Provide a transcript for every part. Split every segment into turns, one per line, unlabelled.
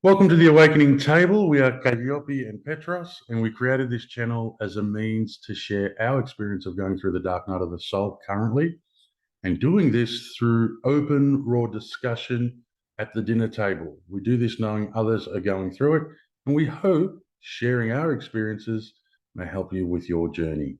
Welcome to the Awakening Table. We are Calliope and Petros, and we created this channel as a means to share our experience of going through the dark night of the soul currently, and doing this through open, raw discussion at the dinner table. We do this knowing others are going through it, and we hope sharing our experiences may help you with your journey.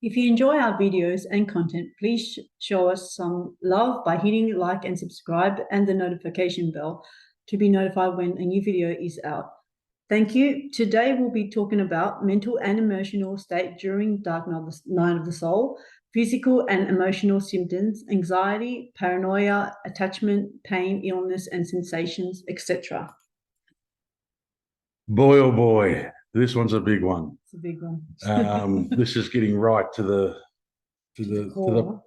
If you enjoy our videos and content, please show us some love by hitting like and subscribe and the notification bell to be notified when a new video is out. Thank you. Today we'll be talking about mental and emotional state during dark night of the soul, physical and emotional symptoms, anxiety, paranoia, attachment, pain, illness and sensations, etc.
Boy, oh boy, this one's a big one.
It's a big one.
This is getting right to the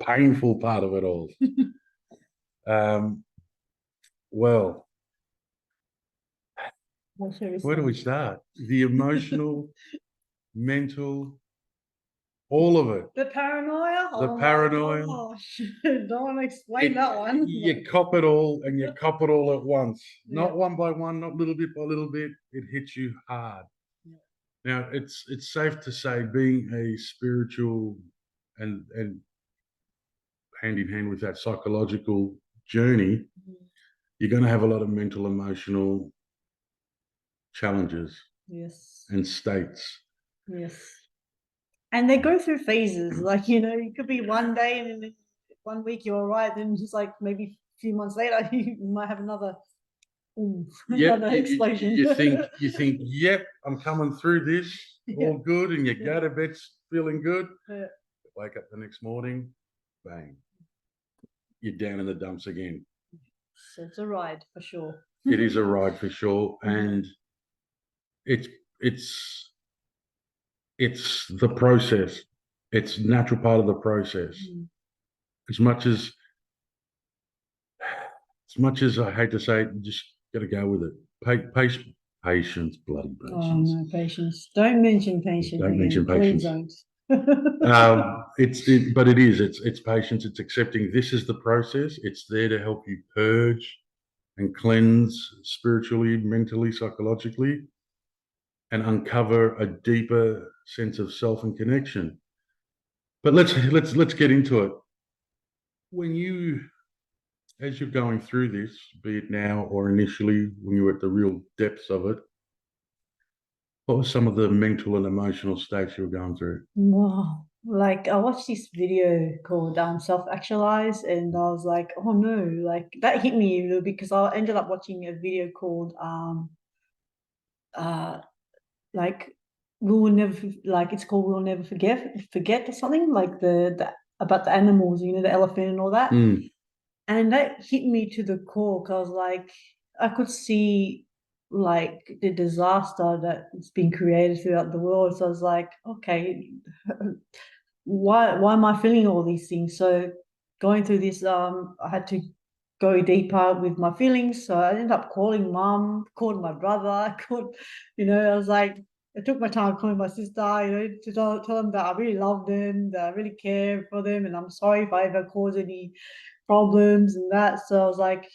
painful part of it all. Well, where do we start? The emotional, mental, all of it.
The paranoia?
The paranoia.
Don't want to explain that one.
You cop it all, and you cop it all at once. Not one by one, not little bit by little bit. It hits you hard. Yeah. Now, it's safe to say, being a spiritual and hand in hand with that psychological journey, you're going to have a lot of mental, emotional challenges.
Yes.
And states.
Yes. And they go through phases. Like, it could be one day and then 1 week you're all right. Then just like maybe a few months later, you might have another explosion.
You think, yep, I'm coming through this, all good, and you go to bed feeling good. Yeah. Wake up the next morning, bang, you're down in the dumps again.
So it's a ride for sure.
It is a ride for sure, and it's the process. It's a natural part of the process. As much as I hate to say it, you just got to go with it. Patience, bloody patience.
Oh no, patience! Don't mention patience.
Don't mention patience.
Please don't.
But it is. It's patience. It's accepting this is the process. It's there to help you purge and cleanse spiritually, mentally, psychologically, and uncover a deeper sense of self and connection. But let's get into it. As you're going through this, be it now or initially when you were at the real depths of it, what were some of the mental and emotional states you were going through?
Wow. Like I watched this video called Self-Actualize, and I was like, oh no, like that hit me because I ended up watching a video called like we will never, like it's called We'll Never Forget or something, like the about the animals, the elephant and all that. And that hit me to the core because like I could see like the disaster that's been created throughout the world. So I was like, okay, why am I feeling all these things? So going through this, I had to go deeper with my feelings. So I ended up calling mom, called my brother, I was like, I took my time calling my sister, to tell them that I really love them, that I really care for them, and I'm sorry if I ever caused any problems and that. So I was like,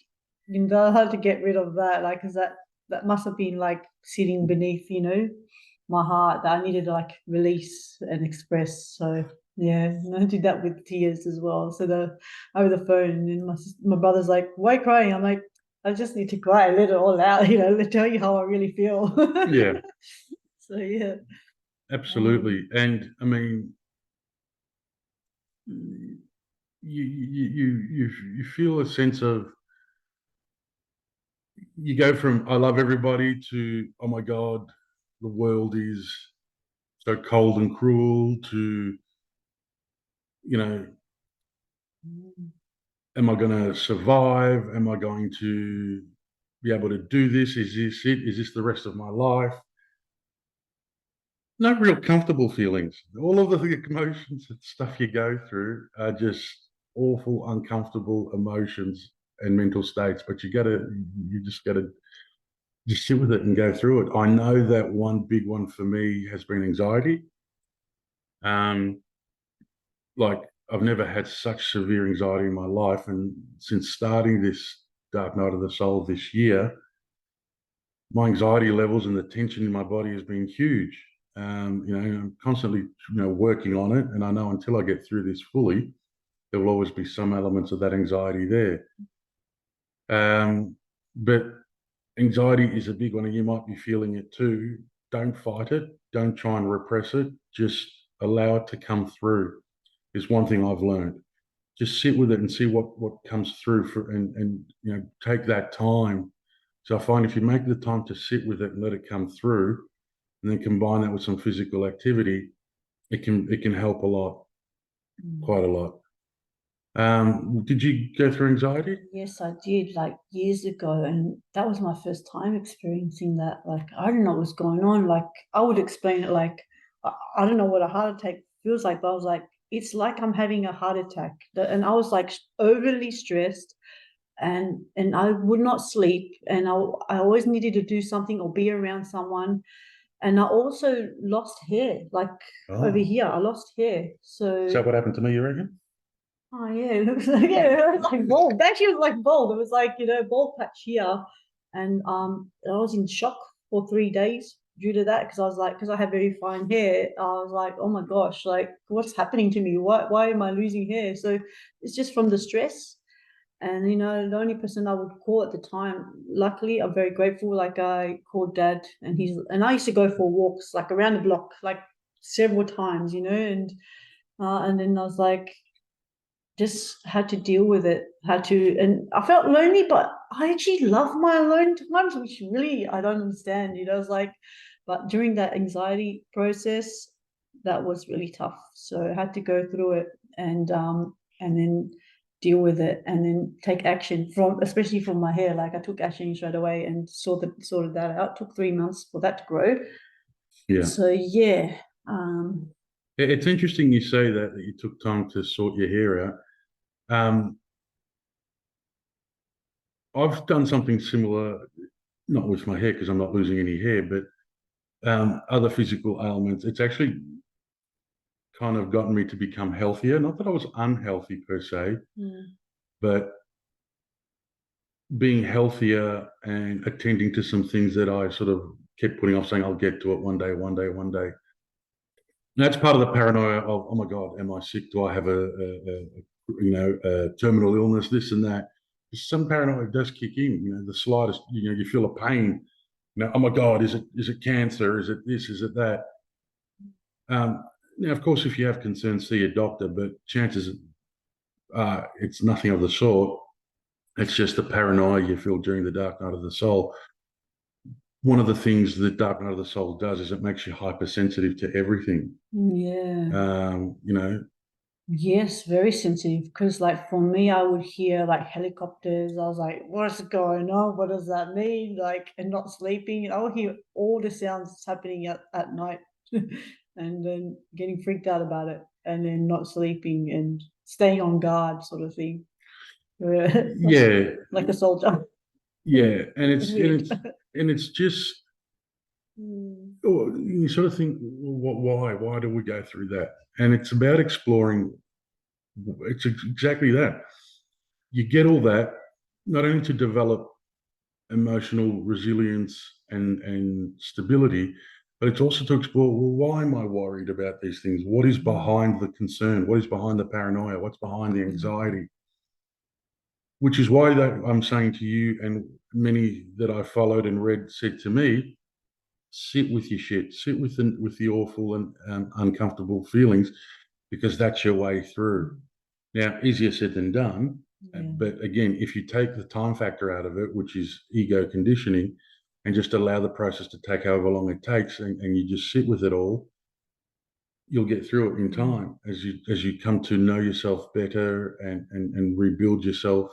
I had to get rid of that, like, because that must have been like sitting beneath, my heart, that I needed to like release and express. So yeah, and I did that with tears as well. So over the phone, and my brother's like, "Why crying?" I'm like, "I just need to cry, let it all out, to tell you how I really feel."
Yeah.
So yeah.
Absolutely, and I mean, you feel a sense of, you go from I love everybody to, oh my God, the world is so cold and cruel, to, am I going to survive? Am I going to be able to do this? Is this it? Is this the rest of my life? No real comfortable feelings. All of the emotions and stuff you go through are just awful, uncomfortable emotions and mental states. But you just gotta just sit with it and go through it. I know that one big one for me has been anxiety. Like I've never had such severe anxiety in my life, and since starting this Dark Night of the Soul this year, my anxiety levels and the tension in my body has been huge. I'm constantly, working on it, and I know until I get through this fully, there will always be some elements of that anxiety there. But anxiety is a big one, and you might be feeling it too. Don't fight it. Don't try and repress it. Just allow it to come through. Is one thing I've learned. Just sit with it and see what comes through and take that time. So I find if you make the time to sit with it and let it come through, and then combine that with some physical activity, it can help a lot, quite a lot. Did you go through anxiety?
Yes, I did, like years ago, and that was my first time experiencing that. Like, I don't know what was going on. Like, I would explain it like, I don't know what a heart attack feels like, but I was like, it's like I'm having a heart attack. And I was like overly stressed, and I would not sleep, and I always needed to do something or be around someone. And I also lost hair, like over here, I lost hair. So
Is that what happened to me, you reckon?
oh yeah, it looks like yeah, it was like bald. Actually, it was like bald. It was like bald patch here, and I was in shock for 3 days due to that because I was like, because I have very fine hair. I was like, oh my gosh, like what's happening to me? Why am I losing hair? So it's just from the stress. And the only person I would call at the time, luckily, I'm very grateful. Like I called Dad, and I used to go for walks like around the block, like several times, and then I was like, just had to deal with it, and I felt lonely, but I actually love my alone times, which really I don't understand. It's like, but during that anxiety process, that was really tough. So I had to go through it and then deal with it and then take action especially from my hair. Like I took action straight away and sorted that out. It took 3 months for that to grow.
Yeah.
So yeah.
It's interesting you say that you took time to sort your hair out. I've done something similar, not with my hair because I'm not losing any hair, but other physical ailments. It's actually kind of gotten me to become healthier. Not that I was unhealthy per se, but being healthier and attending to some things that I sort of kept putting off, saying I'll get to it one day, one day, one day. And that's part of the paranoia of, oh my God, am I sick? Do I have a terminal illness, this and that? Some paranoia does kick in. The slightest, you feel a pain. Oh my God, is it cancer? Is it this? Is it that? Now, of course, if you have concerns, see a doctor. But chances it's nothing of the sort. It's just the paranoia you feel during the dark night of the soul. One of the things the dark night of the soul does is it makes you hypersensitive to everything.
Yeah.
You know,
Yes, very sensitive. Because, like, for me, I would hear like helicopters. I was like, "What's going on? What does that mean?" Like, and not sleeping. And I would hear all the sounds happening at night, and then getting freaked out about it, and then not sleeping and staying on guard, sort of thing.
yeah,
Like a soldier.
yeah, and
It's
it's and
weird.
it's and it's just you sort of think, well, why do we go through that? And it's about exploring. It's exactly that. You get all that not only to develop emotional resilience and stability, but it's also to explore, well, why am I worried about these things? What is behind the concern? What is behind the paranoia? What's behind the anxiety? Which is why that I'm saying to you and many that I followed and read said to me, sit with your shit, sit with the awful and uncomfortable feelings, because that's your way through. Now, easier said than done. But again, if you take the time factor out of it, which is ego conditioning, and just allow the process to take however long it takes, and you just sit with it all, you'll get through it in time as you come to know yourself better and rebuild yourself.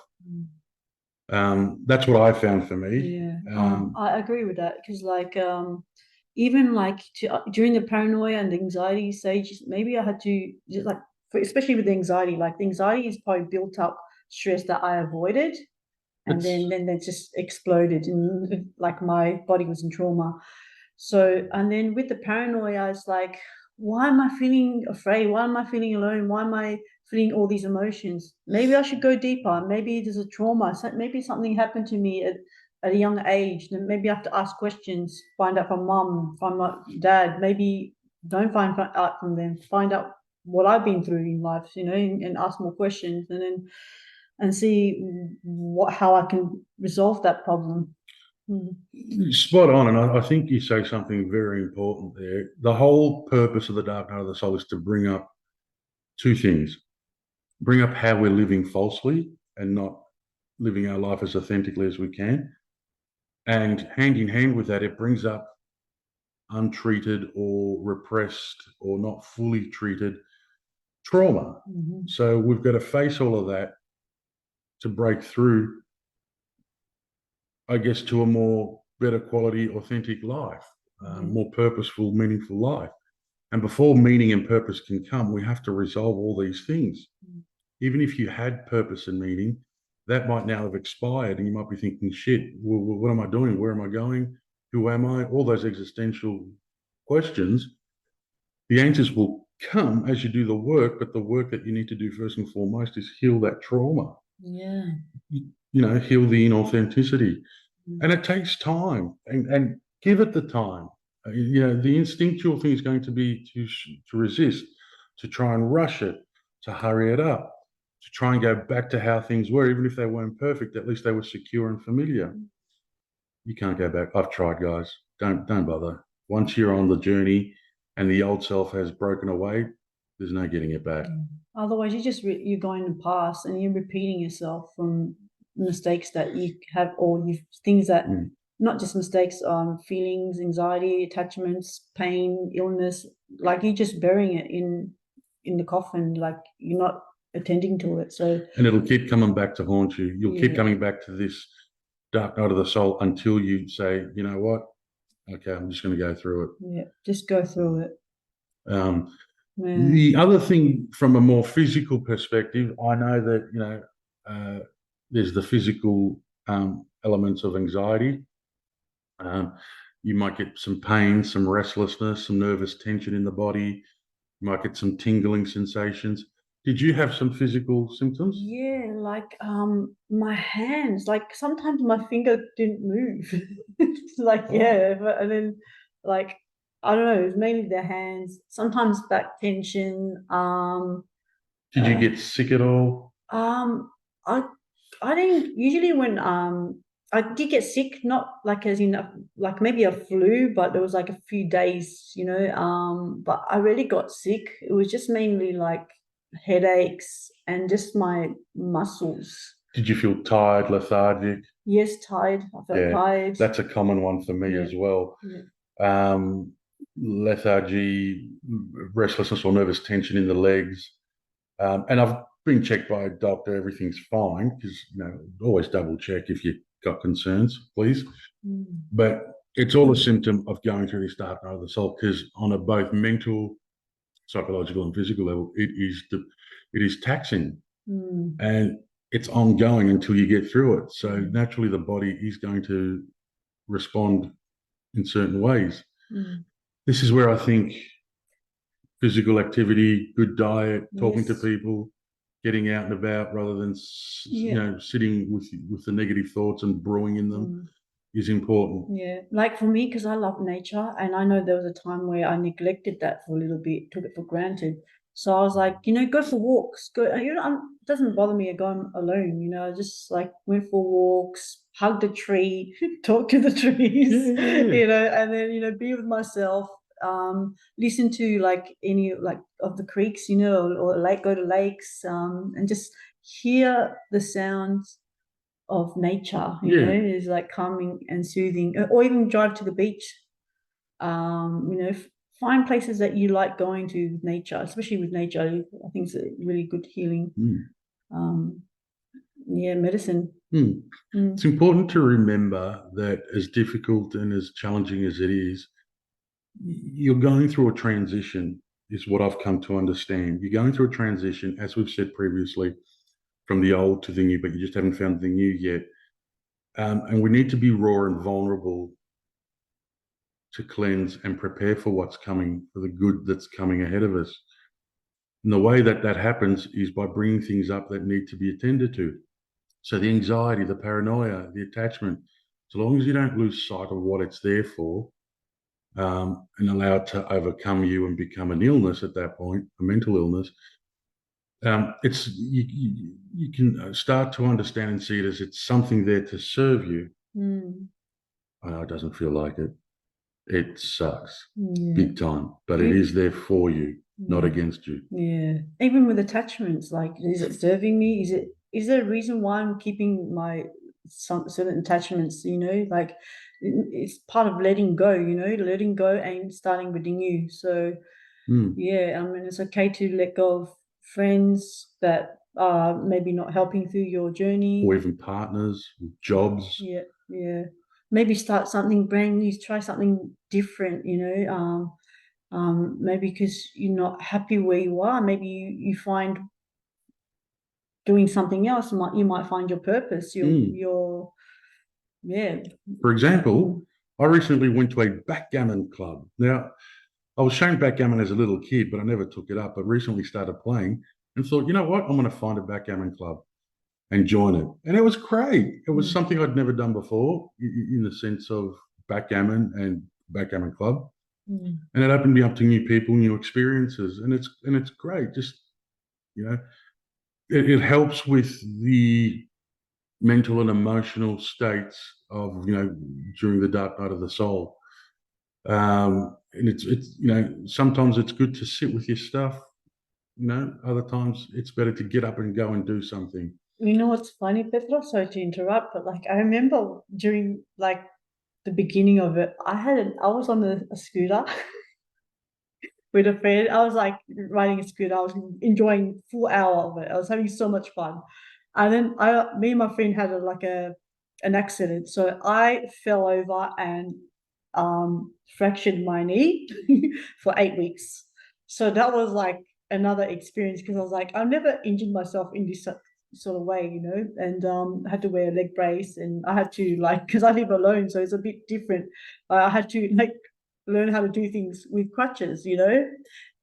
That's what I found for me.
Yeah, I agree with that because, like, even like during the paranoia and anxiety stages, maybe I had to just like, especially with the anxiety, like the anxiety is probably built up stress that I avoided, and then they just exploded, and like my body was in trauma. So, and then with the paranoia, it's like, why am I feeling afraid? Why am I feeling alone? Why am I feeling all these emotions? Maybe I should go deeper. Maybe there's a trauma. Maybe something happened to me at a young age, then maybe I have to ask questions, find out from mum, from my dad, maybe don't find out from them, find out what I've been through in life, and ask more questions, and see how I can resolve that problem.
Spot on, and I think you say something very important there. The whole purpose of the Dark Night of the Soul is to bring up two things: bring up how we're living falsely and not living our life as authentically as we can. And hand in hand with that, it brings up untreated or repressed or not fully treated trauma. So we've got to face all of that to break through, I guess, to a more better quality, authentic life, more purposeful, meaningful life. And before meaning and purpose can come, we have to resolve all these things. Even if you had purpose and meaning, that might now have expired, and you might be thinking, shit, what am I doing? Where am I going? Who am I? All those existential questions. The answers will come as you do the work, but the work that you need to do first and foremost is heal that trauma.
Yeah.
Heal the inauthenticity. And it takes time, and give it the time. The instinctual thing is going to be to resist, to try and rush it, to hurry it up, to try and go back to how things were, even if they weren't perfect. At least they were secure and familiar. You can't go back. I've tried, guys. Don't bother. Once you're on the journey and the old self has broken away, there's no getting it back.
Otherwise, you're going to pass and you're repeating yourself from mistakes that you have, or things that not just mistakes, feelings, anxiety, attachments, pain, illness. Like you're just burying it in the coffin. Like you're not attending to it.
And it'll keep coming back to haunt you. You'll keep coming back to this dark night of the soul until you say, you know what? Okay, I'm just going to go through it.
Yeah, just go through it.
The other thing, from a more physical perspective, I know that there's the physical elements of anxiety. You might get some pain, some restlessness, some nervous tension in the body. You might get some tingling sensations. Did you have some physical symptoms?
Yeah, like my hands, like sometimes my finger didn't move. Like and then like I don't know, it was mainly the hands, sometimes back tension.
Did you get sick at all?
I didn't usually when I did get sick, not like as in like maybe a flu, but there was like a few days, but I really got sick. It was just mainly like headaches and just my muscles.
Did you feel tired, lethargic?
Yes, tired. I felt tired.
That's a common one for me as well. Lethargy, restlessness or nervous tension in the legs. And I've been checked by a doctor. Everything's fine, because always double check if you've got concerns, please. But it's all a symptom of going through this dark night of the soul, because on a both mental, psychological and physical level, it is taxing, and it's ongoing until you get through it. So naturally the body is going to respond in certain ways. This is where I think physical activity, good diet, talking to people, getting out and about rather than sitting with the negative thoughts and brewing in them is important.
Yeah, like for me, because I love nature, and I know there was a time where I neglected that for a little bit, took it for granted. So I was like, go for walks. Go, it doesn't bother me going alone. I just like went for walks, hugged a tree, talked to the trees, and then be with myself. Listen to like any of the creeks, or go to lakes, and just hear the sounds of nature. Is like calming and soothing. Or even drive to the beach. Find places that you like going to with nature, especially with nature. I think it's a really good healing. Medicine.
It's important to remember that, as difficult and as challenging as it is, you're going through a transition, is what I've come to understand. You're going through a transition, as we've said previously, from the old to the new, but you just haven't found the new yet. And we need to be raw and vulnerable to cleanse and prepare for what's coming, for the good that's coming ahead of us. And the way that happens is by bringing things up that need to be attended to. So the anxiety, the paranoia, the attachment, So long as you don't lose sight of what it's there for, and allow it to overcome you and become an illness at that point, a mental illness, it's you can start to understand and see it as it's something there to serve you. I know it doesn't feel like it. It sucks big time, but it is there for you, not against you.
Yeah. Even with attachments, like, is it serving me? Is there a reason why I'm keeping some certain attachments, like it's part of letting go, letting go and starting with the new. So yeah, I mean, it's okay to let go of friends that are maybe not helping through your journey.
Or even partners, jobs.
Yeah, yeah. Maybe start something brand new, try something different, maybe because you're not happy where you are. Maybe you find doing something else, you might find your purpose, your yeah.
For example, I recently went to a backgammon club. Now, I was shown backgammon as a little kid, but I never took it up. I recently started playing and thought, you know what? I'm going to find a backgammon club and join it. And it was great. It was something I'd never done before in the sense of backgammon and backgammon club. And it opened me up to new people, new experiences. And it's great. Just, it helps with the mental and emotional states of, during the dark night of the soul. And it's sometimes it's good to sit with your stuff. Other times it's better to get up and go and do something.
You know what's funny, Petra? Sorry to interrupt, but like I remember during like the beginning of it, I was on a scooter with a friend. I was like riding a scooter. I was enjoying full hour of it. I was having so much fun. And then me and my friend had an accident. So I fell over and fractured my knee for 8 weeks. So that was like another experience because I was like, I've never injured myself in this sort of way, and I had to wear a leg brace, and I had to because I live alone, so it's a bit different. I had to learn how to do things with crutches,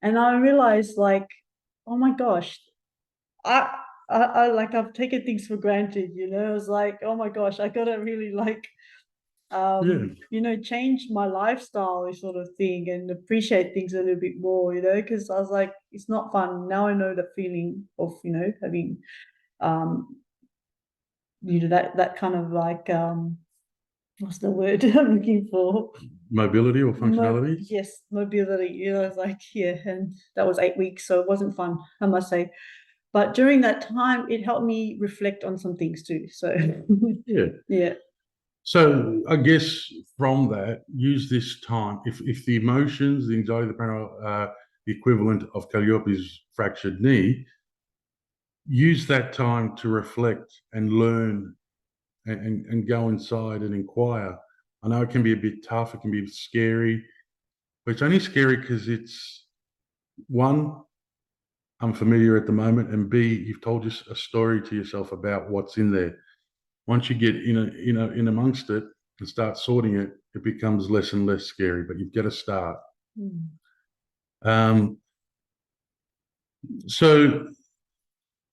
and I realized oh my gosh, I've taken things for granted, I was like, oh my gosh, I gotta really change my lifestyle sort of thing and appreciate things a little bit more, because I was like, it's not fun. Now I know the feeling of, having that kind of what's the word I'm looking for?
Mobility or functionality?
Yes, mobility. I was like, yeah, and that was 8 weeks, so it wasn't fun, I must say. But during that time, it helped me reflect on some things too. So yeah.
So I guess from that, use this time. If the emotions, the anxiety, the paranoia, are the equivalent of Calliope's fractured knee, use that time to reflect and learn and go inside and inquire. I know it can be a bit tough, it can be scary, but it's only scary because it's, one, unfamiliar at the moment, and B, you've told a story to yourself about what's in there. Once you get in amongst it and start sorting it, it becomes less and less scary, but you've got to start. So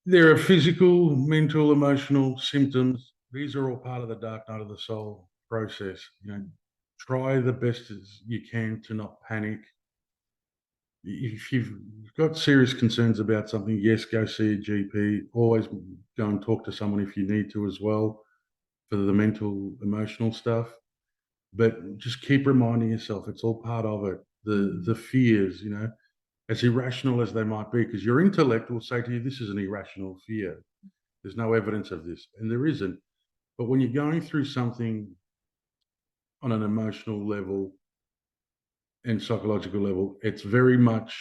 there are physical, mental, emotional symptoms. These are all part of the dark night of the soul process. Try the best as you can to not panic. If you've got serious concerns about something, yes, go see a GP. Always go and talk to someone if you need to as well for the mental, emotional stuff. But just keep reminding yourself it's all part of it. The fears, as irrational as they might be, because your intellect will say to you, this is an irrational fear. There's no evidence of this, and there isn't. But when you're going through something on an emotional level and psychological level, it's very much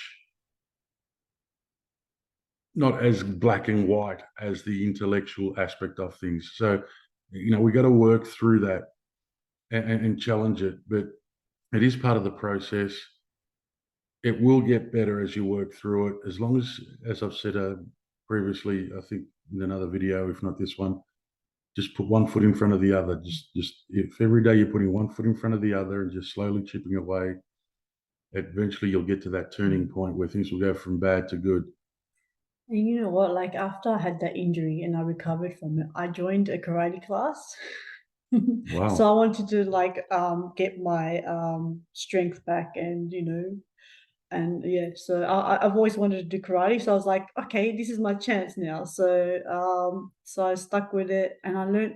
not as black and white as the intellectual aspect of things. So, we got to work through that and challenge it. But it is part of the process. It will get better as you work through it. As long as I've said previously, I think in another video, if not this one, just put one foot in front of the other. Just if every day you're putting one foot in front of the other and just slowly chipping away, eventually you'll get to that turning point where things will go from bad to good.
And you know what? Like after I had that injury and I recovered from it, I joined a karate class.
Wow.
So I wanted to like get my strength back, and and yeah, so I've always wanted to do karate. So I was like, okay, this is my chance now. So I stuck with it, and I learned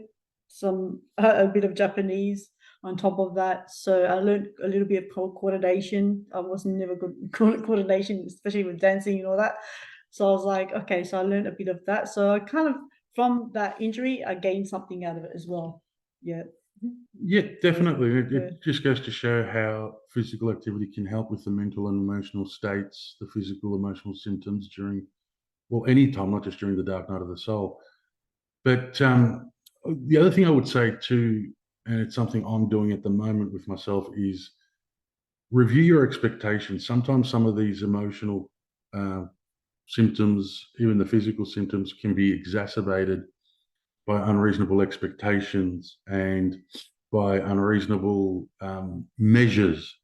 a bit of Japanese on top of that. So I learned a little bit of coordination. I was never good at coordination, especially with dancing and all that. So I was like, okay, so I learned a bit of that. So I kind of, from that injury, I gained something out of it as well. Yeah.
Yeah, definitely. It
Yeah.
just goes to show how physical activity can help with the mental and emotional states, the physical, emotional symptoms during, well, any time, not just during the dark night of the soul. But the other thing I would say too, and it's something I'm doing at the moment with myself, is review your expectations. Sometimes some of these emotional uh, symptoms, even the physical symptoms, can be exacerbated by unreasonable expectations and by unreasonable measures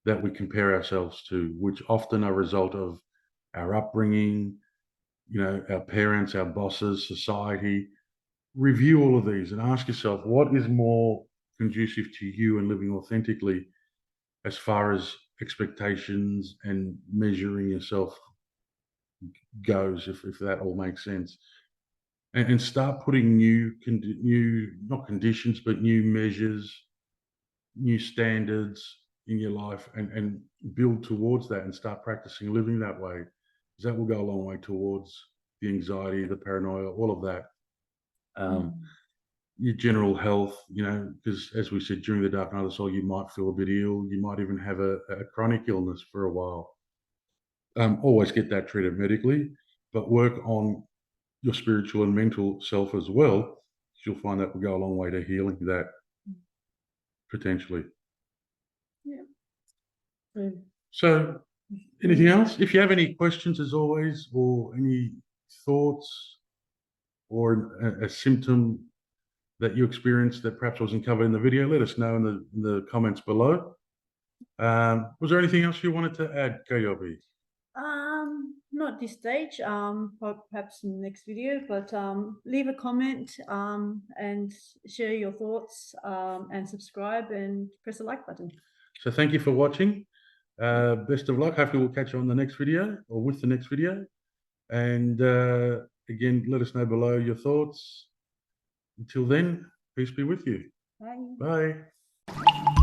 that we compare ourselves to, which often are a result of our upbringing, our parents, our bosses, society. Review all of these and ask yourself what is more conducive to you and living authentically as far as expectations and measuring yourself goes, if that all makes sense. And start putting new, not conditions, but new measures, new standards in your life, and build towards that and start practicing living that way. Because that will go a long way towards the anxiety, the paranoia, all of that. Your general health, because as we said, during the dark night of the soul, you might feel a bit ill. You might even have a chronic illness for a while. Always get that treated medically, but work on your spiritual and mental self as well. You'll find that will go a long way to healing that potentially.
Yeah. Mm.
So, anything else? If you have any questions, as always, or any thoughts or a symptom that you experienced that perhaps wasn't covered in the video, let us know in the comments below. Was there anything else you wanted to add, Koyobi?
Not this stage. Perhaps in the next video, but leave a comment and share your thoughts and subscribe and press the like button.
So thank you for watching. Best of luck. Hopefully we'll catch you on the next video or with the next video. And again, let us know below your thoughts. Until then, peace be with you.
Bye.
Bye.